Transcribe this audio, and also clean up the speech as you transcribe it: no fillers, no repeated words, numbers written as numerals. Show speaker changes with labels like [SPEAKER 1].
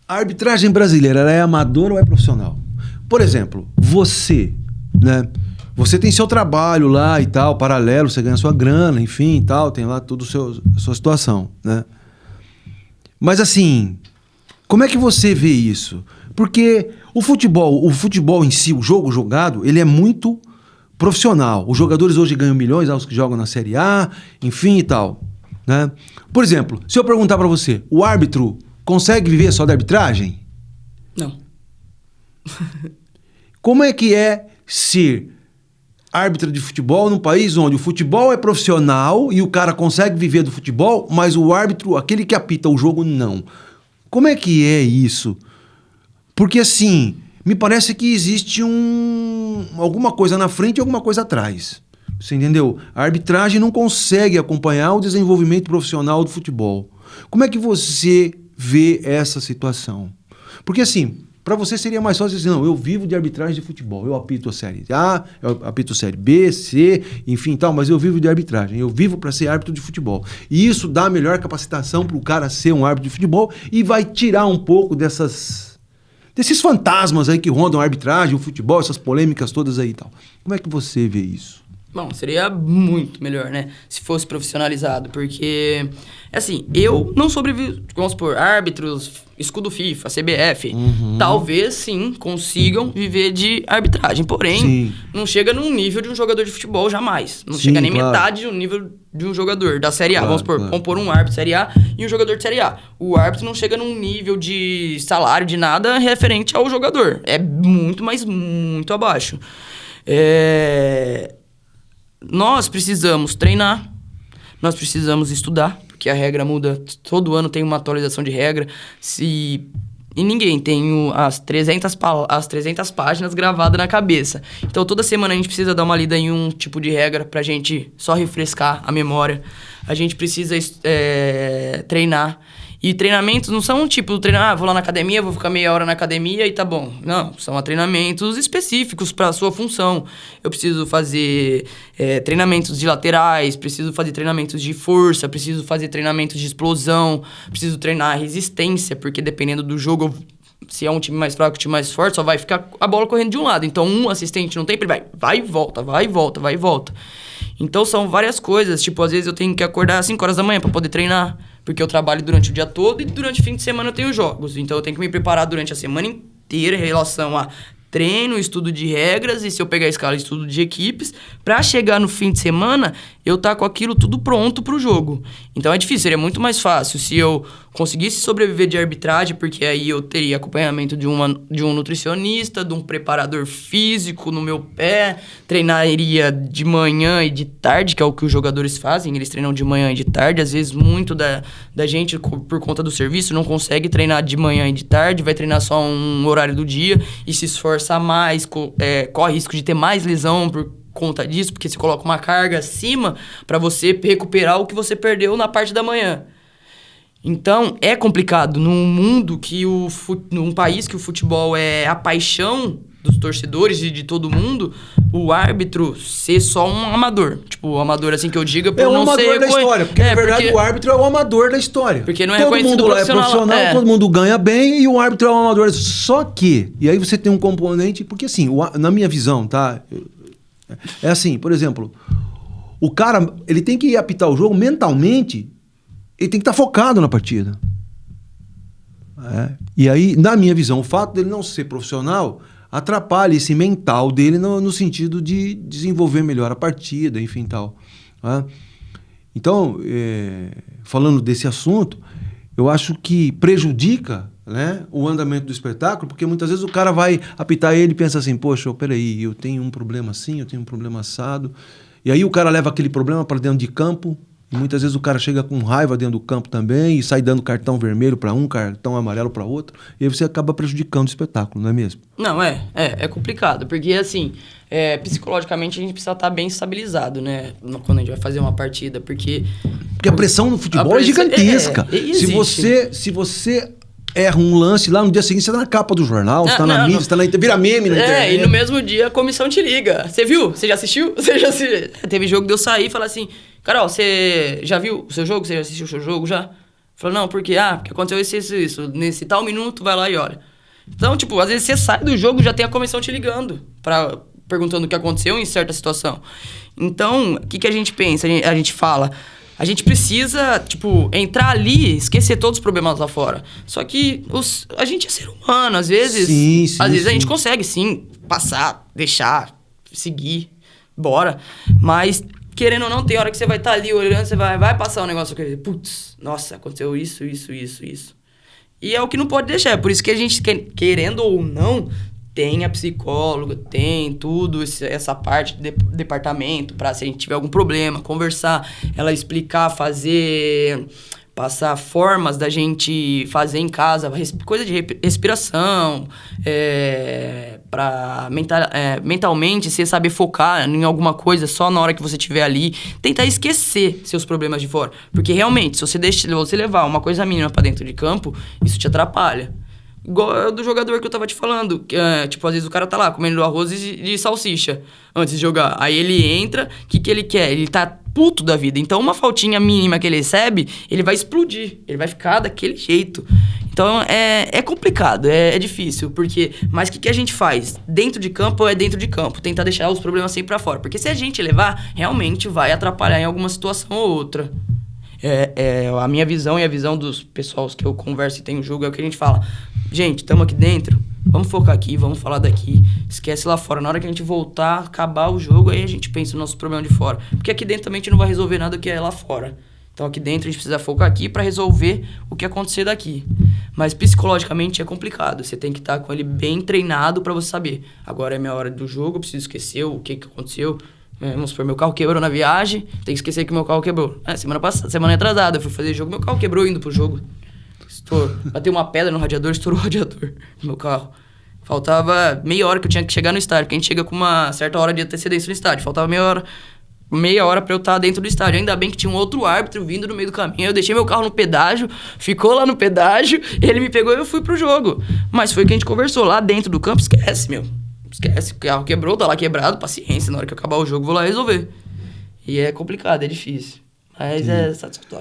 [SPEAKER 1] A arbitragem brasileira, ela é amadora ou é profissional? Por exemplo, você, né? Você tem seu trabalho lá e tal, paralelo, você ganha sua grana, enfim e tal, tem lá toda a sua situação, né? Mas assim, como é que você vê isso? Porque o futebol em si, o jogo jogado, ele é muito profissional. Os jogadores hoje ganham milhões, os que jogam na Série A, enfim e tal, né? Por exemplo, se eu perguntar pra você, o árbitro consegue viver só da arbitragem?
[SPEAKER 2] Não.
[SPEAKER 1] Como é que é ser árbitra de futebol num país onde o futebol é profissional e o cara consegue viver do futebol, mas o árbitro, aquele que apita o jogo, não? Como é que é isso? Porque assim, me parece que existe alguma coisa na frente e alguma coisa atrás. Você entendeu? A arbitragem não consegue acompanhar o desenvolvimento profissional do futebol. Como é que você vê essa situação? Porque assim, para você seria mais fácil dizer, não, eu vivo de arbitragem de futebol, eu apito a Série A, eu apito a Série B, C, enfim tal, mas eu vivo de arbitragem, eu vivo para ser árbitro de futebol. E isso dá melhor capacitação para o cara ser um árbitro de futebol e vai tirar um pouco desses fantasmas aí que rondam a arbitragem, o futebol, essas polêmicas todas aí e tal. Como é que você vê isso?
[SPEAKER 2] Bom, seria muito melhor, né? Se fosse profissionalizado, porque, assim, eu não sobrevivo, vamos supor, árbitros, escudo FIFA, CBF, talvez, sim, consigam viver de arbitragem, porém,
[SPEAKER 1] Sim.
[SPEAKER 2] não chega num nível de um jogador de futebol, jamais. Não
[SPEAKER 1] Sim,
[SPEAKER 2] chega nem
[SPEAKER 1] claro.
[SPEAKER 2] metade de um nível de um jogador da Série A.
[SPEAKER 1] Claro,
[SPEAKER 2] Vamos supor,
[SPEAKER 1] claro.
[SPEAKER 2] vamos pôr um árbitro de Série A e um jogador de Série A. O árbitro não chega num nível de salário, de nada referente ao jogador. É muito, mas muito abaixo. Nós precisamos treinar, nós precisamos estudar, porque a regra muda, todo ano tem uma atualização de regra, e ninguém tem as 300 páginas gravadas na cabeça. Então toda semana a gente precisa dar uma lida em um tipo de regra pra gente só refrescar a memória. A gente precisa treinar. E treinamentos não são tipo, vou lá na academia, vou ficar meia hora na academia e tá bom. Não, são treinamentos específicos para a sua função. Eu preciso fazer treinamentos de laterais, preciso fazer treinamentos de força, preciso fazer treinamentos de explosão, preciso treinar resistência, porque dependendo do jogo, se é um time mais fraco, um time mais forte, só vai ficar a bola correndo de um lado. Então um assistente no tempo, ele vai e volta, vai e volta, vai e volta. Então são várias coisas, tipo, às vezes eu tenho que acordar às 5 horas da manhã para poder treinar, porque eu trabalho durante o dia todo e durante o fim de semana eu tenho jogos. Então eu tenho que me preparar durante a semana inteira em relação a treino, estudo de regras e se eu pegar a escala, estudo de equipes, pra chegar no fim de semana eu tá com aquilo tudo pronto pro jogo. Então é difícil, seria muito mais fácil se eu conseguisse sobreviver de arbitragem, porque aí eu teria acompanhamento de um nutricionista, de um preparador físico no meu pé, treinaria de manhã e de tarde, que é o que os jogadores fazem, eles treinam de manhã e de tarde, às vezes muito da gente, por conta do serviço, não consegue treinar de manhã e de tarde, vai treinar só um horário do dia e se esforça mais, corre risco de ter mais lesão por conta disso, porque você coloca uma carga acima para você recuperar o que você perdeu na parte da manhã. Então, é complicado num mundo num país que o futebol é a paixão dos torcedores e de todo mundo, o árbitro ser só um amador. Tipo, o amador, assim, que eu diga, por não ser...
[SPEAKER 1] É o amador da história, porque na verdade o árbitro é o amador da história.
[SPEAKER 2] Porque não é
[SPEAKER 1] todo
[SPEAKER 2] reconhecido
[SPEAKER 1] mundo lá é profissional, todo mundo ganha bem e o árbitro é o amador. Só que, e aí você tem um componente, porque assim, na minha visão, tá? É assim, por exemplo, o cara, ele tem que apitar o jogo mentalmente, ele tem que estar focado na partida. E aí, na minha visão, o fato dele não ser profissional atrapalha esse mental dele no sentido de desenvolver melhor a partida, enfim, tal. Então, falando desse assunto, eu acho que prejudica, né, o andamento do espetáculo, porque muitas vezes o cara vai apitar ele e pensa assim, poxa, peraí, eu tenho um problema assim, eu tenho um problema assado, e aí o cara leva aquele problema para dentro de campo, e muitas vezes o cara chega com raiva dentro do campo também, e sai dando cartão vermelho para um, cartão amarelo para outro, e aí você acaba prejudicando o espetáculo, não é mesmo?
[SPEAKER 2] Não, é complicado, porque assim, psicologicamente a gente precisa estar bem estabilizado, né, quando a gente vai fazer uma partida, porque
[SPEAKER 1] a pressão no futebol é gigantesca. Se você erra um lance lá, no dia seguinte você tá na capa do jornal, você tá na mídia, vira meme na internet.
[SPEAKER 2] E no mesmo dia a comissão te liga. Você viu? Você já assistiu? Teve jogo de eu sair e falar assim, Carol, você já viu o seu jogo? Você já assistiu o seu jogo já? Fala, não, por quê? Porque aconteceu isso. Nesse tal minuto, vai lá e olha. Então, tipo, às vezes você sai do jogo, já tem a comissão te ligando, perguntando o que aconteceu em certa situação. Então, o que a gente pensa? A gente fala, a gente precisa, tipo, entrar ali, esquecer todos os problemas lá fora. Só que a gente é ser humano, às vezes... Às vezes a gente consegue, sim, passar, deixar, seguir, bora. Mas, querendo ou não, tem hora que você vai estar ali olhando, você vai passar um negócio que... Putz, nossa, aconteceu isso. E é o que não pode deixar. É por isso que a gente, querendo ou não... Tem a psicóloga, tem tudo, essa parte de departamento, pra se a gente tiver algum problema, conversar, ela explicar, passar formas da gente fazer em casa, coisa de respiração, pra mentalmente você saber focar em alguma coisa só na hora que você estiver ali, tentar esquecer seus problemas de fora. Porque realmente, se você levar uma coisa mínima pra dentro de campo, isso te atrapalha. Igual do jogador que eu tava te falando. Que, tipo, às vezes o cara tá lá comendo arroz de salsicha antes de jogar. Aí ele entra, o que ele quer? Ele tá puto da vida. Então, uma faltinha mínima que ele recebe, ele vai explodir. Ele vai ficar daquele jeito. Então, é complicado, é difícil. Mas o que a gente faz? Dentro de campo é dentro de campo. Tentar deixar os problemas sempre pra fora. Porque se a gente levar, realmente vai atrapalhar em alguma situação ou outra. A minha visão e a visão dos pessoal que eu converso e tenho jogo é o que a gente fala. Gente, estamos aqui dentro, vamos focar aqui, vamos falar daqui, esquece lá fora. Na hora que a gente voltar, acabar o jogo, aí a gente pensa no nosso problema de fora. Porque aqui dentro também a gente não vai resolver nada que é lá fora. Então aqui dentro a gente precisa focar aqui para resolver o que acontecer daqui. Mas psicologicamente é complicado, você tem que estar com ele bem treinado para você saber. Agora é minha hora do jogo, eu preciso esquecer o que aconteceu. Vamos supor, meu carro quebrou na viagem, tem que esquecer que meu carro quebrou. Semana atrasada, eu fui fazer jogo, meu carro quebrou indo pro jogo. Bateu uma pedra no radiador, estourou o radiador do meu carro. Faltava meia hora que eu tinha que chegar no estádio, porque a gente chega com uma certa hora de antecedência no estádio. Faltava meia hora pra eu estar dentro do estádio. Ainda bem que tinha um outro árbitro vindo no meio do caminho. Eu deixei meu carro no pedágio, ficou lá no pedágio, ele me pegou e eu fui pro jogo. Mas foi o que a gente conversou. Lá dentro do campo, esquece, o carro quebrou, tá lá quebrado, paciência. Na hora que acabar o jogo, vou lá resolver. E é complicado, é difícil. Mas é satisfatório.